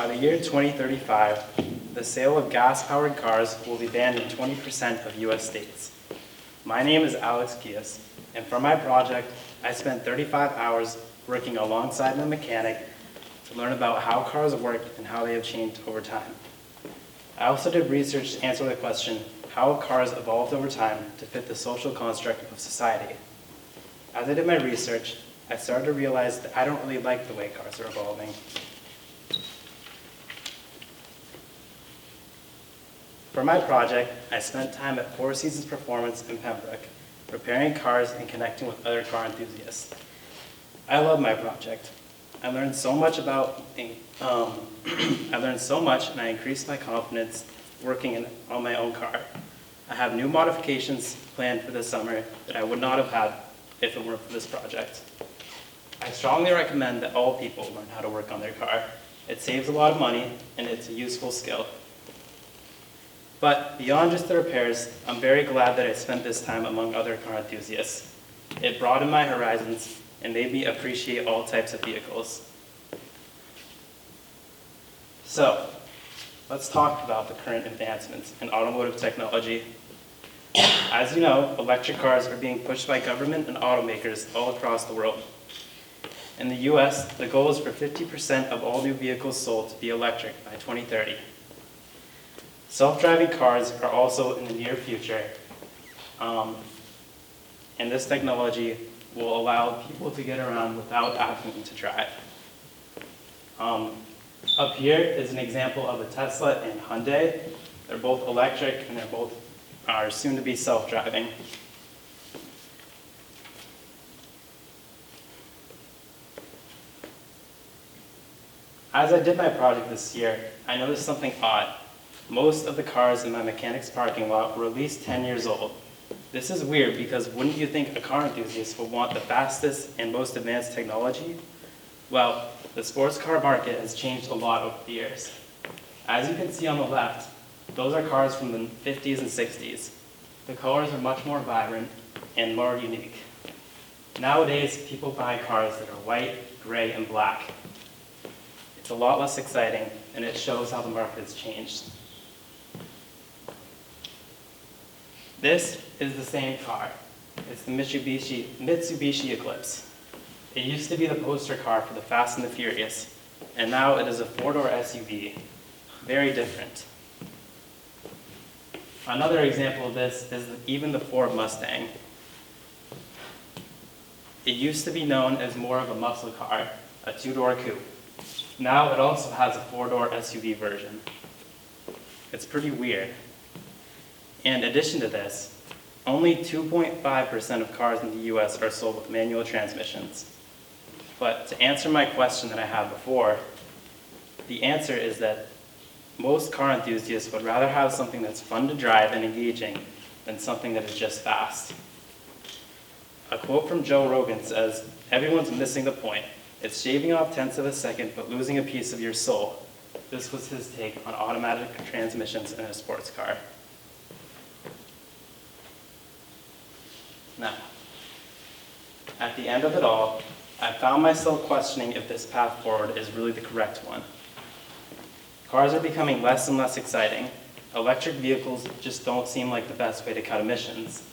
the year 2035, the sale of gas-powered cars will be banned in 20% of US states. My name is Alex Kias, and for my project, I spent 35 hours working alongside a mechanic to learn about how cars work and how they have changed over time. I also did research to answer the question, how have cars evolved over time to fit the social construct of society? As I did my research, I started to realize that I don't really like the way cars are evolving. For my project, I spent time at Four Seasons Performance in Pembroke, repairing cars and connecting with other car enthusiasts. I love my project. I learned so much and I increased my confidence working on my own car. I have new modifications planned for this summer that I would not have had if it weren't for this project. I strongly recommend that all people learn how to work on their car. It saves a lot of money and it's a useful skill. But beyond just the repairs, I'm very glad that I spent this time among other car enthusiasts. It broadened my horizons and made me appreciate all types of vehicles. So, let's talk about the current advancements in automotive technology. As you know, electric cars are being pushed by government and automakers all across the world. In the US, the goal is for 50% of all new vehicles sold to be electric by 2030. Self-driving cars are also in the near future, and this technology will allow people to get around without having to drive. Up here is an example of a Tesla and Hyundai. They're both electric and they're both are soon to be self-driving. As I did my project this year, I noticed something odd. Most of the cars in my mechanic's parking lot were at least 10 years old. This is weird because wouldn't you think a car enthusiast would want the fastest and most advanced technology? Well, the sports car market has changed a lot over the years. As you can see on the left, those are cars from the 50s and 60s. The colors are much more vibrant and more unique. Nowadays, people buy cars that are white, gray, and black. It's a lot less exciting, and it shows how the market has changed. This is the same car. It's the Mitsubishi Eclipse. It used to be the poster car for the Fast and the Furious, and now it is a four-door SUV. Very different. Another example of this is even the Ford Mustang. It used to be known as more of a muscle car, a two-door coupe. Now it also has a four-door SUV version. It's pretty weird. In addition to this, only 2.5% of cars in the US are sold with manual transmissions. But to answer my question that I had before, the answer is that most car enthusiasts would rather have something that's fun to drive and engaging than something that is just fast. A quote from Joe Rogan says, "Everyone's missing the point. It's shaving off tenths of a second but losing a piece of your soul." This was his take on automatic transmissions in a sports car. Now, at the end of it all, I found myself questioning if this path forward is really the correct one. Cars are becoming less and less exciting. Electric vehicles just don't seem like the best way to cut emissions.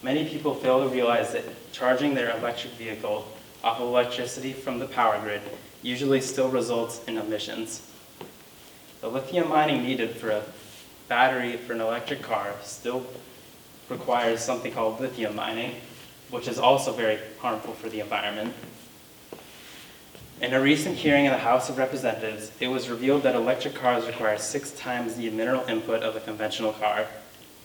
Many people fail to realize that charging their electric vehicle off of electricity from the power grid usually still results in emissions. The lithium mining needed for a battery for an electric car still requires something called lithium mining, which is also very harmful for the environment. In a recent hearing in the House of Representatives, it was revealed that electric cars require 6 times the mineral input of a conventional car,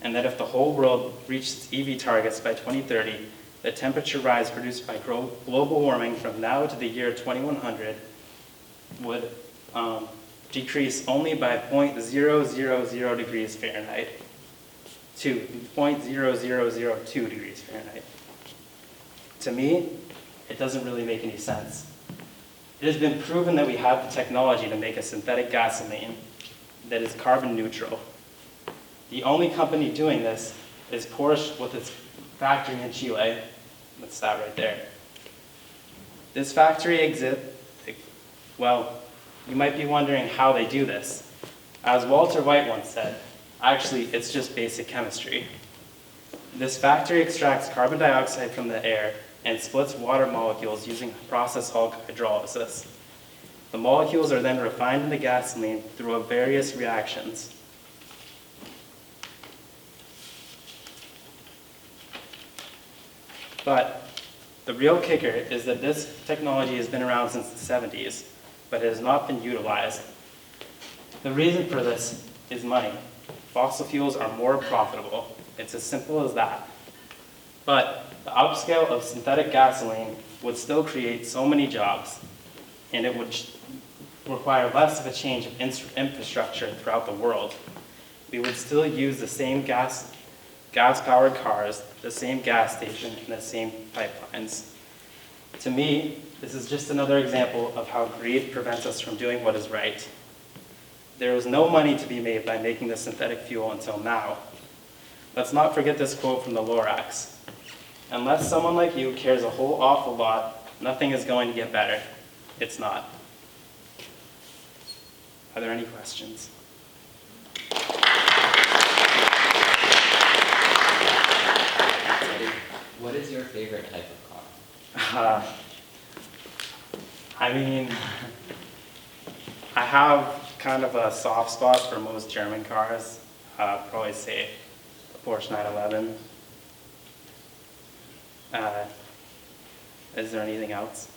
and that if the whole world reached its EV targets by 2030, the temperature rise produced by global warming from now to the year 2100 would decrease only by 0.000 degrees Fahrenheit to 0.0002 degrees Fahrenheit. To me, it doesn't really make any sense. It has been proven that we have the technology to make a synthetic gasoline that is carbon neutral. The only company doing this is Porsche with its factory in Chile. That's that right there. This factory You might be wondering how they do this. As Walter White once said, actually, it's just basic chemistry. This factory extracts carbon dioxide from the air and splits water molecules using a process called hydrolysis. The molecules are then refined into gasoline through various reactions. But the real kicker is that this technology has been around since the 70s, but it has not been utilized. The reason for this is money. Fossil fuels are more profitable. It's as simple as that. But the upscale of synthetic gasoline would still create so many jobs, and it would require less of a change of infrastructure throughout the world. We would still use the same gas-powered cars, the same gas station, and the same pipelines. To me, this is just another example of how greed prevents us from doing what is right. There was no money to be made by making this synthetic fuel until now. Let's not forget this quote from the Lorax. Unless someone like you cares a whole awful lot, nothing is going to get better. It's not. Are there any questions? What is your favorite type of car? I mean, I have kind of a soft spot for most German cars. Probably say a Porsche 911. Is there anything else?